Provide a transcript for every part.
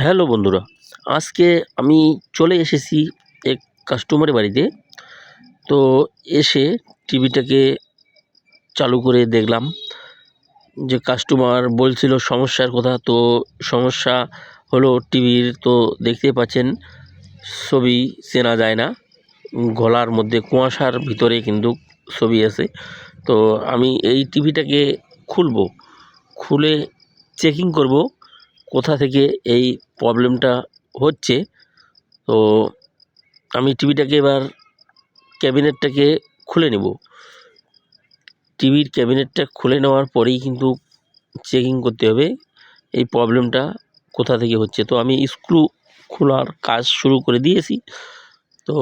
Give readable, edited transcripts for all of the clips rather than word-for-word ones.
Hello বন্ধুরা, আজকে আমি চলে এসেছি এক কাস্টমারের বাড়িতে। তো এসে টিভিটাকে চালু করে দেখলাম যে কাস্টমার বলছিল সমস্যার কথা। তো সমস্যা হলো টিভির, তো দেখতে পাচ্ছেন ছবি চেনা যায় না, গলার মধ্যে কুয়াশার ভিতরে কিন্তু ছবি আছে। তো আমি এই টিভিটাকে খুলে চেকিং করব কোথা থেকে এই প্রবলেমটা হচ্ছে। তো আমি টিভিটাকে এবার ক্যাবিনেটটাকে খুলে নেব। টিভির ক্যাবিনেটটা খুলে নেওয়ার পরেই কিন্তু চেকিং করতে হবে এই প্রবলেমটা কোথা থেকে হচ্ছে। তো আমি স্ক্রু খোলার কাজ শুরু করে দিয়েছি। তো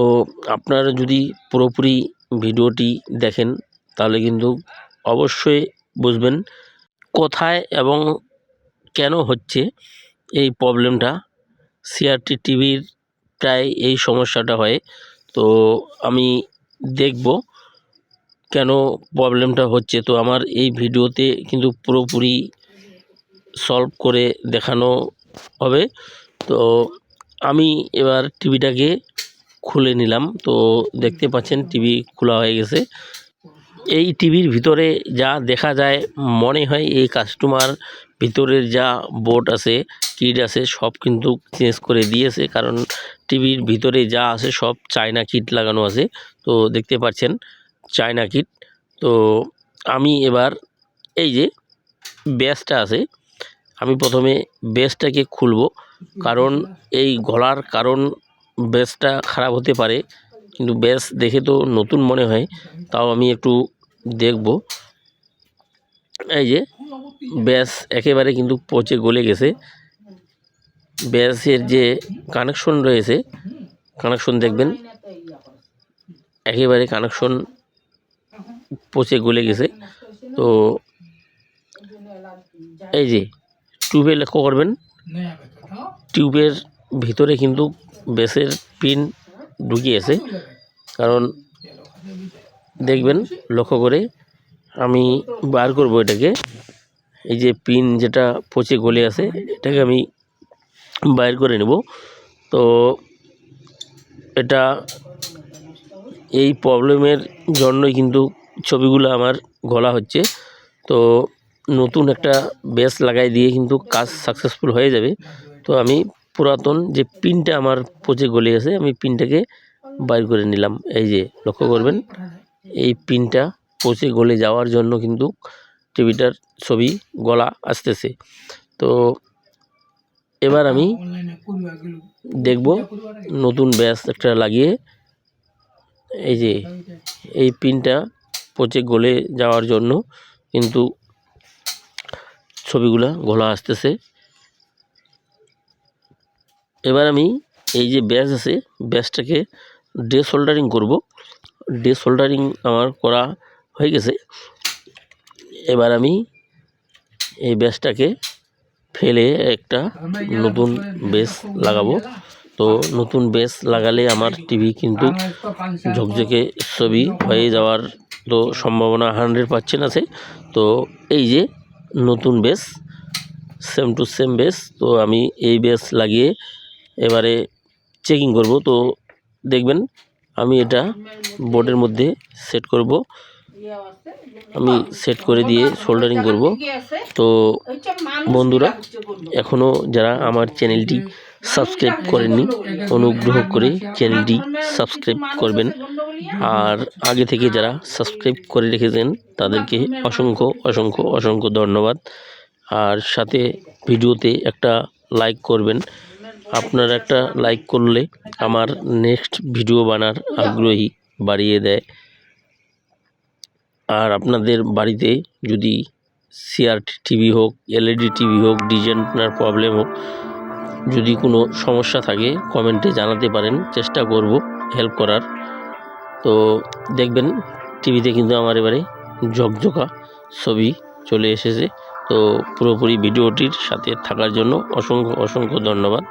আপনারা যদি পুরোপুরি ভিডিওটি দেখেন তাহলে কিন্তু অবশ্যই বুঝবেন কোথায় এবং কেন হচ্ছে এই প্রবলেমটা। সিআরটি টিভির প্রায় এই সমস্যাটা হয়। তো আমি দেখব কেন প্রবলেমটা হচ্ছে। তো আমার এই ভিডিওতে কিন্তু পুরোপুরি সলভ করে দেখানো হবে। তো আমি এবার টিভিটাকে খুলে নিলাম। তো দেখতে পাচ্ছেন টিভি খোলা হয়ে গেছে। এই টিভির ভিতরে যা দেখা যায় মনে হয় এই কাস্টমার ভিতরের যা বোর্ড আছে, কিট আছে, সব কিন্তু চেঞ্জ করে দিয়েছে, কারণ টিভির ভিতরে যা আছে সব চায়না কিট লাগানো আছে। তো দেখতে পাচ্ছেন চায়না কিট। তো আমি এবার এই যে বেসটা আছে, আমি প্রথমে বেসটাকে খুলব, কারণ এই গলার কারণ বেসটা খারাপ হতে পারে, কিন্তু বেস দেখে তো নতুন মনে হয়, তাও আমি একটু দেখব। এই যে বেস একেবারে কিন্তু পচে গলে গেছে। বেসের যে কানেকশন রয়েছে, কানেকশন দেখবেন একেবারে কানেকশন পচে গলে গেছে। তো এই যে টিউবে লক্ষ্য করবেন, টিউবের ভিতরে কিন্তু বেসের পিন ঢুকিয়েছে, কারণ দেখবেন লক্ষ্য করে আমি বার করব এটাকে। এই যে পিন যেটা পচে গলে আছে এটাকে আমি বাইর করে নেব। তো এটা এই প্রবলেমের জন্যই কিন্তু ছবিগুলো আমার গলা হচ্ছে। তো নতুন একটা বেস লাগাই দিয়ে কিন্তু কাজ সাকসেসফুল হয়ে যাবে। তো আমি পুরাতন যে পিনটা আমার পচে গলে আছে, আমি পিনটাকে বাইর করে নিলাম। এই যে লক্ষ্য করবেন এই পিনটা পচে গলে যাওয়ার জন্য কিন্তু টিভিটার ছবি গলা আসতেছে। তো এবার আমি দেখব নতুন ব্যাস একটা লাগিয়ে, এই যে এই পিনটা পচে গলে যাওয়ার জন্য কিন্তু ছবিগুলা গলা আসতেছে। এবার আমি এই যে ব্যাস আছে, ব্যাসটাকে ডিসোল্ডারিং করব। ডিসোল্ডারিং আমার করা হয়ে গেছে। এবার আমি এই ব্যাসটাকে ফেলে একটা নতুন বেস লাগাবো। তো নতুন বেস লাগালে আমার টিভি কিন্তু ঝকঝকে ছবি হয়ে যাওয়ার তো সম্ভাবনা 100% আছে। তো এই যে নতুন base, same to same base. তো আমি এই বেস লাগিয়ে এবারে চেকিং করব। তো দেখবেন আমি এটা বোর্ডের মধ্যে সেট করব, আমি সেট করে দিয়ে সোল্ডারিং করব। তো বন্ধুরা, এখনও যারা আমার চ্যানেলটি সাবস্ক্রাইব করেননি অনুগ্রহ করে চ্যানেলটি সাবস্ক্রাইব করবেন। আর আগে থেকে যারা সাবস্ক্রাইব করে রেখেছেন তাদেরকে অসংখ্য অসংখ্য অসংখ্য ধন্যবাদ। আর সাথে ভিডিওতে একটা লাইক করবেন। আপনার একটা লাইক করলে আমার নেক্সট ভিডিও বানার আগ্রহী বাড়িয়ে দেয়। আর আপনাদের বাড়িতে যদি সিআরটি টিভি হোক, এলইডি টিভি হোক, ডিজাইনার প্রবলেম হোক, যদি কোনো সমস্যা থাকে কমেন্টে জানাতে পারেন, চেষ্টা করব হেল্প করার। তো দেখবেন টিভিতে কিন্তু আমার এবারে ঝকঝকা ছবি চলে এসেছে। তো পুরোপুরি ভিডিওটির সাথে থাকার জন্য অসংখ্য ধন্যবাদ।